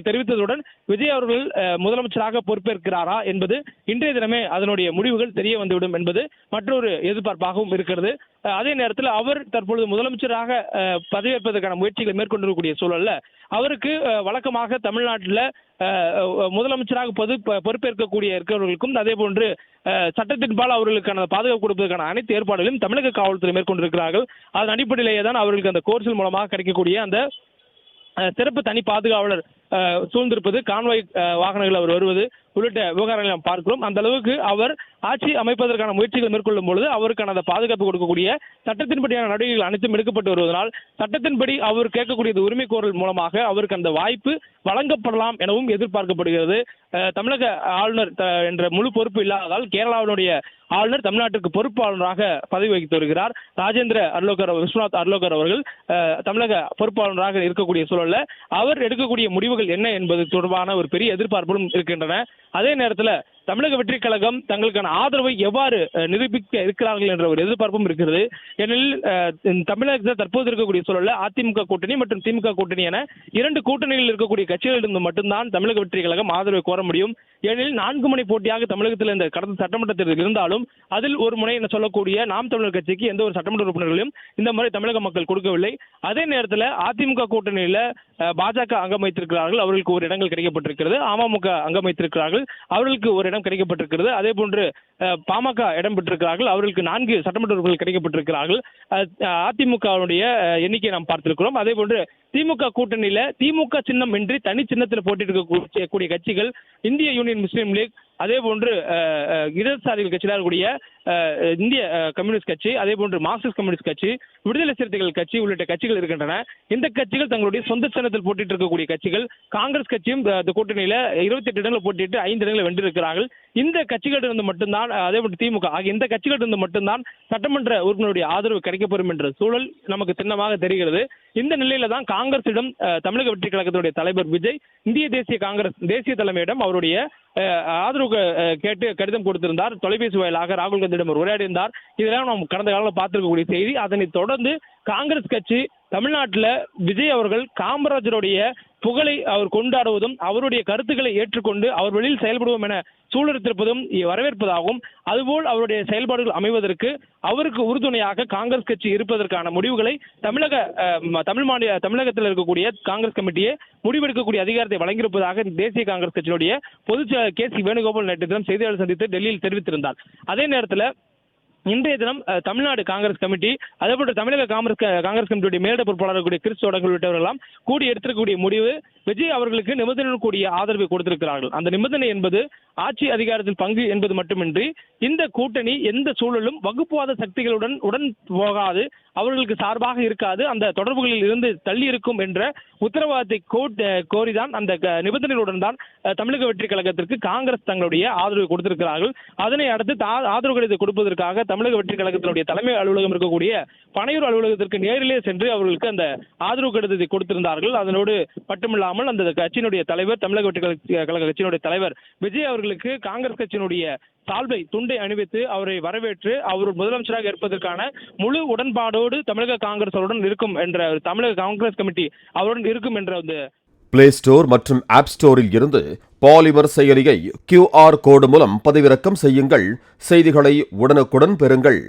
தெரிவித்ததுடன் விஜய் அவர்கள் முதலமைச்சராக பொறுப்பேற்கிறாரா என்பது இன்றைய தினமே அதனுடைய முடிவுகள் தெரிய வந்துவிடும் என்பது மற்றொரு எதிர்பார்ப்பாகவும் இருக்கிறது. அதே நேரத்தில் அவர் தற்பொழுது முதலமைச்சராக பதவியேற்பதற்கான முயற்சிகளை மேற்கொண்டிருக்கக்கூடிய சூழல்ல அவருக்கு வழக்கமாக தமிழ்நாட்டில் முதலமைச்சராக பொறுப்பேற்கக்கூடிய இருக்கிறவர்களுக்கும் அதே போன்று சட்டத்தின்பால் அவர்களுக்கான பாதுகாப்பு கொடுப்பதற்கான அனைத்து ஏற்பாடுகளையும் தமிழக காவல்துறை மேற்கொண்டிருக்கிறார்கள். அதன் அடிப்படையிலேயே தான் அவர்களுக்கு அந்த கோர்ஸில் மூலமாக கிடைக்கக்கூடிய அந்த சிறப்பு தனி பாதுகாவலர் சூழ்ந்திருப்பது, கான்வாய் வாகனங்கள் அவர் வருவது உள்ளிட்ட விவகாரங்களை நாம் பார்க்கிறோம். அந்த அளவுக்கு அவர் ஆட்சி அமைப்பதற்கான முயற்சிகள் மேற்கொள்ளும் பொழுது அவருக்கான அந்த பாதுகாப்பு கொடுக்கக்கூடிய சட்டத்தின்படியான நடவடிக்கைகள் அனைத்தும் எடுக்கப்பட்டு வருவதனால் சட்டத்தின்படி அவர் கேட்கக்கூடிய உரிமை கோரல் மூலமாக அவருக்கு அந்த வாய்ப்பு வழங்கப்படலாம் எனவும் எதிர்பார்க்கப்படுகிறது. தமிழக ஆளுநர் என்ற முழு பொறுப்பு இல்லாததால் கேரளாவினுடைய ஆளுநர் தமிழ்நாட்டிற்கு பொறுப்பு ஆளுநராக பதவி வகித்து வருகிறார். ராஜேந்திர அர்லோகர் விஸ்வநாத் அர்லோகர் அவர்கள் தமிழக பொறுப்பு ஆளுநராக இருக்கக்கூடிய சூழல்ல அவர் எடுக்கக்கூடிய முடிவுகள் என்ன என்பது தொடர்பான ஒரு பெரிய எதிர்பார்ப்புகளும் இருக்கின்றன. அதே நேரத்தில் தமிழக வெற்றி கழகம் தங்களுக்கான ஆதரவை எவ்வாறு நிரூபிக்க இருக்கிறார்கள் என்ற ஒரு எதிர்பார்ப்பும் இருக்கிறது. ஏனெனில் தமிழகத்தில் தற்போது இருக்கக்கூடிய சூழல்ல அதிமுக கூட்டணி மற்றும் திமுக கூட்டணி என இரண்டு கூட்டணியில் இருக்கக்கூடிய கட்சிகளிலிருந்து மட்டும்தான் தமிழக வெற்றி கழகம் ஆதரவை கோர முடியும். ஏனெனில் 4 முனை போட்டியாக தமிழகத்தில் இந்த கடந்த சட்டமன்ற தேர்தல் இருந்தாலும் அதில் ஒரு முனை என சொல்லக்கூடிய நாம் தமிழர் கட்சிக்கு எந்த ஒரு சட்டமன்ற உறுப்பினர்களையும் இந்த முறை தமிழக மக்கள் கொடுக்கவில்லை. அதே நேரத்தில் அதிமுக கூட்டணியில பாஜக அங்கம் வைத்திருக்கிறார்கள், அவர்களுக்கு ஒரு இடங்கள் கிடைக்கப்பட்டிருக்கிறது. அமமுக அங்கம் வைத்திருக்கிறார்கள், அவர்களுக்கு ஒரு இடம் கிடைக்கப்பட்டிருக்கிறது. அதே போன்று பாமக இடம் பெற்றிருக்கிறார்கள், அவர்களுக்கு 4 சட்டமன்ற உறுப்பினர்கள் கிடைக்கப்பட்டிருக்கிறார்கள். அதிமுகவுடைய எண்ணிக்கையை நாம் பார்த்திருக்கிறோம். அதே போன்று திமுக கூட்டணியில திமுக சின்னம் இன்றி தனி சின்னத்தில் போட்டியிடக்கூடிய கட்சிகள் இந்திய யூனியன் முஸ்லீம் லீக், அதே போன்று இடதுசாரிகள் கட்சியாக இருக்கக்கூடிய இந்திய கம்யூனிஸ்ட் கட்சி, அதே போன்று மார்க்சிஸ்ட் கம்யூனிஸ்ட் கட்சி, விடுதலை சிறுத்தைகள் கட்சி உள்ளிட்ட கட்சிகள் இருக்கின்றன. இந்த கட்சிகள் தங்களுடைய சொந்த சின்னத்தில் போட்டிட்டு இருக்கக்கூடிய கட்சிகள். காங்கிரஸ் கட்சியும் இந்த கூட்டணியில 28 இடங்களை போட்டிட்டு 5 இடங்களை வென்றிருக்கிறார்கள். இந்த கட்சிகளிலிருந்து மட்டும்தான், அதே போன்று திமுக ஆகிய இந்த கட்சிகளிலிருந்து மட்டும்தான் சட்டமன்ற உறுப்பினருடைய ஆதரவு கிடைக்கப்பெறும் என்ற சூழல் நமக்கு சின்னமாக தெரிகிறது. இந்த நிலையில தான் காங்கிரசிடம் தமிழக வெற்றி கழகத்தினுடைய தலைவர் விஜய் இந்திய தேசிய காங்கிரஸ் தேசிய தலைமையிடம் அவருடைய ஆதரவு கேட்டு கடிதம் கொடுத்திருந்தார். தொலைபேசி வாயிலாக ராகுல் காந்தியிடம் உரையாடியிருந்தார். இதெல்லாம் நாம் கடந்த காலத்தில் பார்த்திருக்கக்கூடிய செய்தி. அதனைத் தொடர்ந்து காங்கிரஸ் கட்சி தமிழ்நாட்டில் விஜய் அவர்கள் காமராஜருடைய புகழை அவர் கொண்டாடுவதும் அவருடைய கருத்துக்களை ஏற்றுக்கொண்டு அவர் வெளியில் செயல்படுவோம் என சூழலித்திருப்பதும் வரவேற்பதாகவும், அதுபோல் அவருடைய செயல்பாடுகள் அமைவதற்கு அவருக்கு உறுதுணையாக காங்கிரஸ் கட்சி இருப்பதற்கான முடிவுகளை தமிழகத்தில் இருக்கக்கூடிய காங்கிரஸ் கமிட்டியே முடிவெடுக்கக்கூடிய அதிகாரத்தை வழங்கியிருப்பதாக தேசிய காங்கிரஸ் கட்சியினுடைய பொதுச் செயலாளர் கே.சி. வேணுகோபால் நேற்று தினம் செய்தியாளர் சந்தித்து டெல்லியில் தெரிவித்திருந்தார். அதே நேரத்தில் இன்றைய தினம் தமிழ்நாடு காங்கிரஸ் கமிட்டி, அதேபோன்று தமிழக காங்கிரஸ் கமிட்டியுடைய மேலிட பொறுப்பாளர் கிறிஸ் தொடர்கள் உள்ளிட்டவர்களெல்லாம் கூடி எடுத்திருக்கக்கூடிய முடிவு விஜய் அவர்களுக்கு நிபந்தனையுடன் கூடிய ஆதரவை கொடுத்திருக்கிறார்கள். அந்த நிபந்தனை என்பது ஆட்சி அதிகாரத்தில் பங்கு என்பது மட்டுமின்றி இந்த கூட்டணி எந்த சூழலும் வகுப்புவாத சக்திகளுடன் உடன் போகாது, அவர்களுக்கு சார்பாக இருக்காது, அந்த தொடர்புகளில் இருந்து தள்ளி இருக்கும் என்ற உத்தரவாதத்தை கோரிதான் அந்த நிபந்தனையுடன் தான் தமிழக வெற்றி கழகத்திற்கு காங்கிரஸ் தங்களுடைய ஆதரவை கொடுத்திருக்கிறார்கள். அதனை அடுத்து ஆதரவு கடிதத்தை கொடுப்பதற்காக தமிழக வெற்றி கழகத்தினுடைய தலைமை அலுவலகம் இருக்கக்கூடிய பனையூர் அலுவலகத்திற்கு நேரிலே சென்று அவர்களுக்கு அந்த ஆதரவு கடிதத்தை கொடுத்திருந்தார்கள். அதனோடு மட்டுமில்லாமல் அந்த கட்சியினுடைய தலைவர், தமிழக வெற்றி கழக கட்சியினுடைய தலைவர் விஜய் அவர்களுக்கு காங்கிரஸ் கட்சியினுடைய சால்வை துண்டை அணிவித்து அவரை வரவேற்று அவர் முதலமைச்சராக இருப்பதற்கான முழு உடன்பாடோடு தமிழக காங்கிரஸ் அவருடன் இருக்கும் என்ற தமிழக காங்கிரஸ் கமிட்டி அவருடன் இருக்கும் என்ற பிளே ஸ்டோர் மற்றும் ஆப் ஸ்டோரில் இருந்து பாலிமர் செயலியை QR கோடு மூலம் பதிவிறக்கம் செய்யுங்கள். செய்திகளை உடனுக்குடன் பெறுங்கள்.